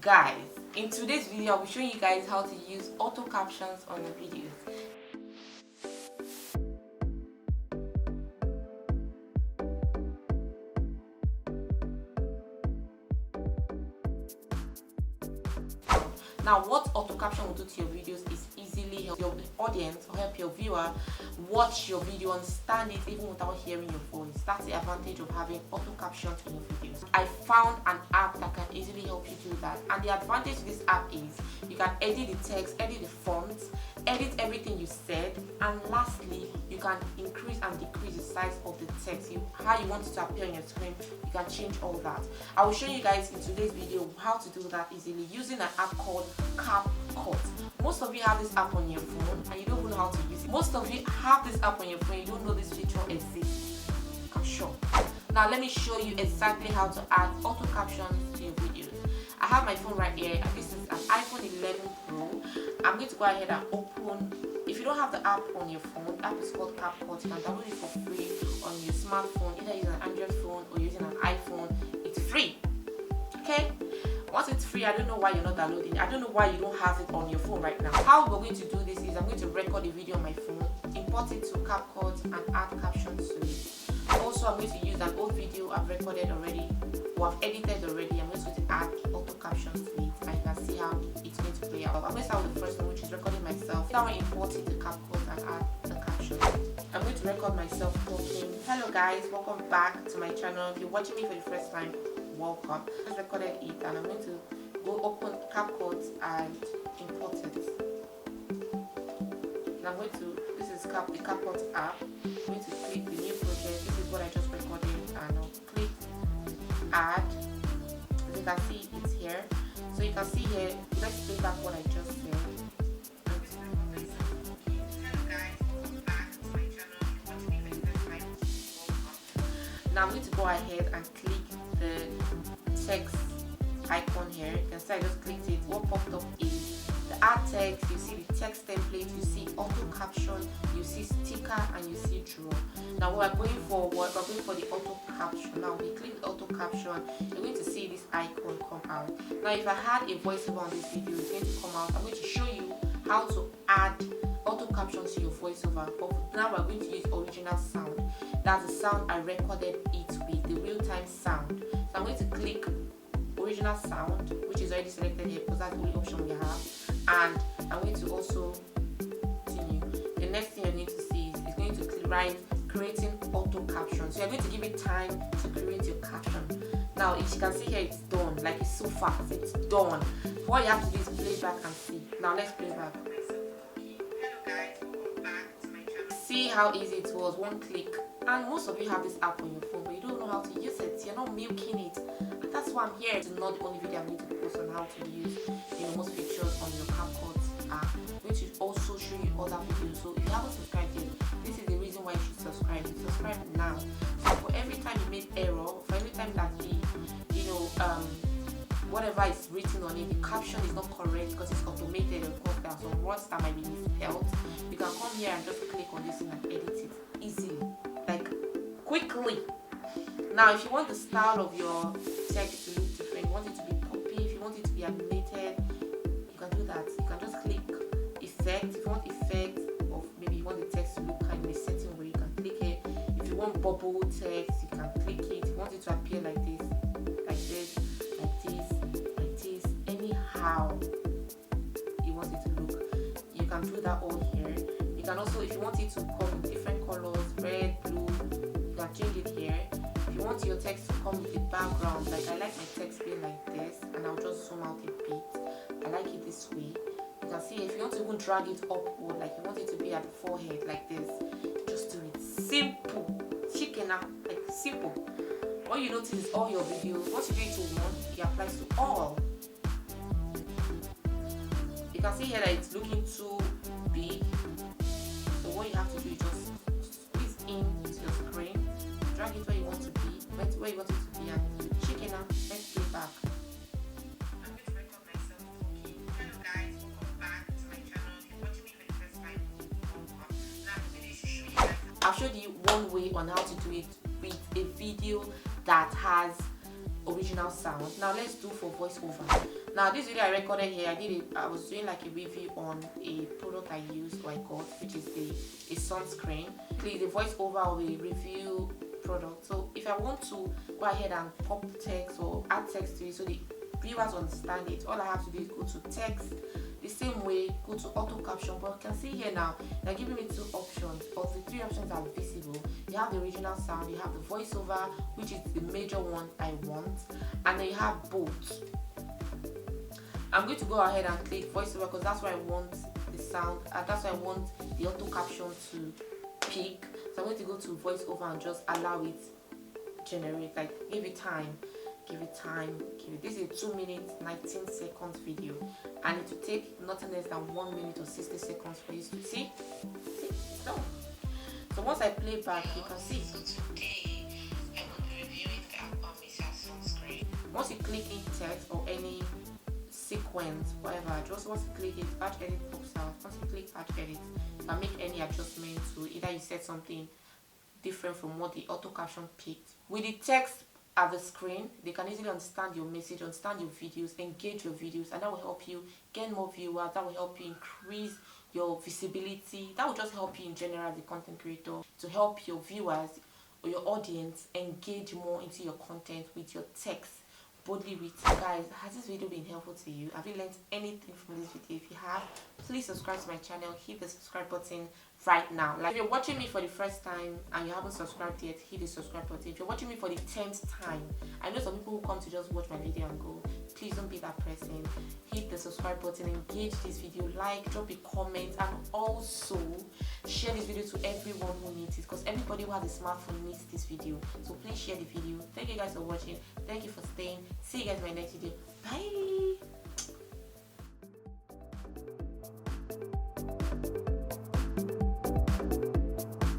Guys, in today's video I'll be showing you guys how to use auto captions on your videos. Now, what auto caption will do to your videos is easily help your audience or help your viewer watch your video, understand it even without hearing your voice. That's the advantage of having auto captions in your videos. I found an app that can easily help you do that, and the advantage of this app is you can edit the text, edit the fonts, edit everything you said, and lastly you can increase and decrease the size of the text, how you want it to appear on your screen. You can change all that. I will show you guys in today's video how to do that easily using an app called Captions. Most of you have this app on your phone and you don't even know how to use it. Most of you have this app on your phone, you don't know this feature exists, I'm sure. Now let me show you exactly how to add auto captions to your videos. I have my phone right here, and this is an iPhone 11 Pro. I'm going to go ahead and open. If you don't have the app on your phone, the app is called Captions. You can download it for free on your smartphone, either using an Android phone or using an iPhone. It's free. Okay? Once it's free, I don't know why you're not downloading it. I don't know why you don't have it on your phone right now. How we're going to do this is I'm going to record a video on my phone, import it to CapCut, and add captions to it. Also, I'm going to use an old video I've recorded already or I've edited already. I'm going to add auto captions to it, and you can see how it's going to play out. I'm going to start with the first one, which is recording myself. Now I import it to CapCut and add the captions. I'm going to record myself talking. Hello guys, welcome back to my channel. If you're watching me for the first time, welcome. I just recorded it, and I'm going to go open CapCut and import it. And I'm going to, this is the CapCut app. I'm going to click the new project. This is what I just recorded, and I'll click add. As you can see, it's here. So you can see here, let's play back what I just said. Now I'm going to go ahead and click the text icon here. You can see I just clicked it. What popped up is the add text, you see the text template, you see auto caption, you see sticker, and you see draw. Now we're going for the auto caption. Now we click the auto caption, you're going to see this icon come out. Now if I had a voiceover on this video, it's going to come out. I'm going to show you how to add auto captions to your voiceover, but now we're going to use original sound. That's the sound I recorded it with, the real-time sound. So I'm going to click original sound, which is already selected here because that's the only option we have, and I'm going to also continue. The next thing you need to see is it's going to write creating auto caption. So you're going to give it time to create your caption. Now if you can see here, it's done, like it's so fast, it's done. What you have to do is play back and see. Now let's play back. See how easy it was, one click. And most of you have this app on your phone, but you don't know how to use it. You're not milking it. And that's why I'm here. It's not the only video I'm going to post on how to use most features on your CapCut app. I'm going to also show you other videos. So if you haven't subscribed yet, this is the reason why you should subscribe. Subscribe now. So for every time you make error, for every time that the whatever is written on it, the caption is not correct because it's automated. Of course, there are some words that might be misspelled. You can come here and just click on this and edit it easily, like quickly. Now, if you want the style of your text to look different, you want it to be poppy, if you want it to be animated, you can do that. You can just click effect. If you want effect, or maybe you want the text to look kind of a certain way, you can click it. If you want bubble text, you can click it. If you want it to appear like this, like this, like this, like this, anyhow you want it to look, you can do that all here. You can also, if you want it to come with different colors, red, blue, you can change it here. If you want your text to come with a background, like I like my text being like this, and I'll just zoom out a bit. I like it this way. You can see if you want to even drag it upward, like you want it to be at the forehead like this, just do it. Simple. Chicken up, like simple. All you notice is all your videos, once you do it to one, it applies to all. You can see here that it's looking too big. So what you have to do is just squeeze into your screen, drag it where you want to be, where you want it to be, and chicken up. Let's play back. I'm going to record myself talking. Hello guys, welcome back to my channel. If you're watching me for the first time, welcome. Now I'm going to show you guys. I've showed you one way on how to do it with a video that has original sound. Now let's do for voiceover. Now this video I recorded here, I was doing like a review on a product I used or I got, which is a sunscreen. Please, the voiceover of a review product. So if I want to go ahead and pop text or add text to it so the viewers understand it, all I have to do is go to text. The same way, go to auto caption. But you can see here now, they're giving me two options, or the three options are visible. You have the original sound, you have the voiceover, which is the major one I want, and then you have both. I'm going to go ahead and click voiceover because that's where I want the sound, and that's where I want the auto caption to pick. So I'm going to go to voiceover and just allow it generate, like give it time. This is a 2 minutes 19 seconds video, and it will take nothing less than 1 minute or 60 seconds for you to see. So once I play back, you can see. Once you click in text or any sequence, whatever, just once you click it, batch edit pops out. Once you click batch edit, you can make any adjustment to either you set something different from what the auto caption picked. With the text at the screen, they can easily understand your message, understand your videos, engage your videos, and that will help you gain more viewers. That will help you increase your visibility. That will just help you in general as a content creator, to help your viewers or your audience engage more into your content with your text boldly written. Guys, has this video been helpful to you? Have you learned anything from this video? If you have, please subscribe to my channel, hit the subscribe button right now. Like, if you're watching me for the first time and you haven't subscribed yet, hit the subscribe button. If you're watching me for the 10th time, I know some people who come to just watch my video and go, please don't be that person. Hit the subscribe button, engage this video, like, drop a comment, and also share this video to everyone who needs it, because everybody who has a smartphone needs this video. So please share the video. Thank you guys for watching. Thank you for staying. See you guys in my next video.